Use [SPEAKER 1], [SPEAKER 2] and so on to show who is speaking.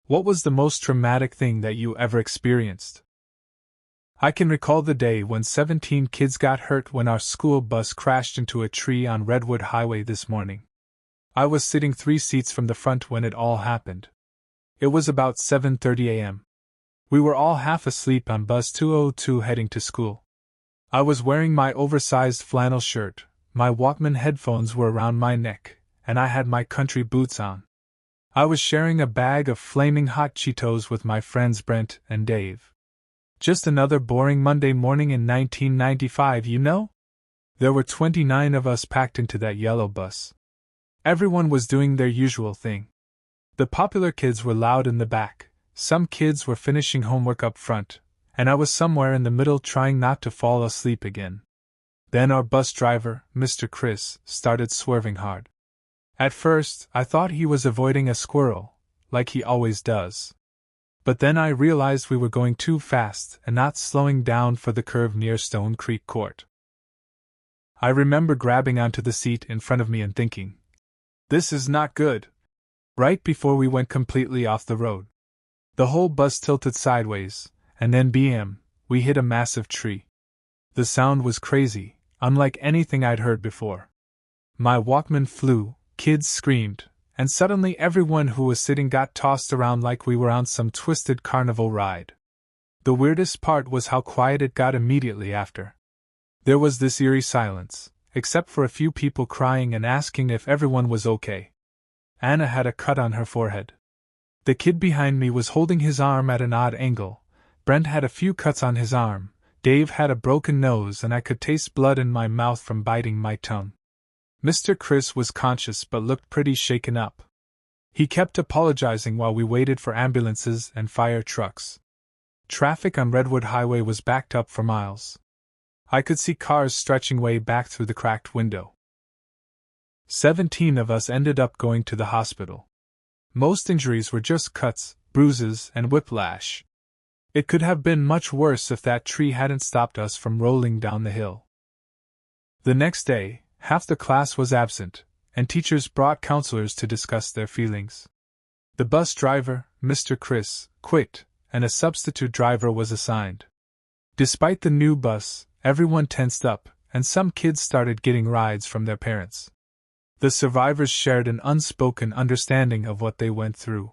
[SPEAKER 1] What was the most traumatic thing that you ever experienced? I can recall the day when 17 kids got hurt when our school bus crashed into a tree on Redwood Highway this morning. I was sitting 3 seats from the front when it all happened. It was about 7:30 a.m. We were all half asleep on bus 202 heading to school. I was wearing my oversized flannel shirt, my Walkman headphones were around my neck, and I had my country boots on. I was sharing a bag of flaming hot Cheetos with my friends Brent and Dave. Just another boring Monday morning in 1995, you know? There were 29 of us packed into that yellow bus. Everyone was doing their usual thing. The popular kids were loud in the back, some kids were finishing homework up front, and I was somewhere in the middle trying not to fall asleep again. Then our bus driver, Mr. Chris, started swerving hard. At first, I thought he was avoiding a squirrel, like he always does. But then I realized we were going too fast and not slowing down for the curve near Stone Creek Court. I remember grabbing onto the seat in front of me and thinking, "This is not good." Right before we went completely off the road. The whole bus tilted sideways, and then we hit a massive tree. The sound was crazy, unlike anything I'd heard before. My Walkman flew, kids screamed, and suddenly everyone who was sitting got tossed around like we were on some twisted carnival ride. The weirdest part was how quiet it got immediately after. There was this eerie silence, except for a few people crying and asking if everyone was okay. Anna had a cut on her forehead. The kid behind me was holding his arm at an odd angle. Brent had a few cuts on his arm, Dave had a broken nose, and I could taste blood in my mouth from biting my tongue. Mr. Chris was conscious but looked pretty shaken up. He kept apologizing while we waited for ambulances and fire trucks. Traffic on Redwood Highway was backed up for miles. I could see cars stretching way back through the cracked window. 17 of us ended up going to the hospital. Most injuries were just cuts, bruises, and whiplash. It could have been much worse if that tree hadn't stopped us from rolling down the hill. The next day, half the class was absent, and teachers brought counselors to discuss their feelings. The bus driver, Mr. Chris, quit, and a substitute driver was assigned. Despite the new bus, everyone tensed up, and some kids started getting rides from their parents. The survivors shared an unspoken understanding of what they went through.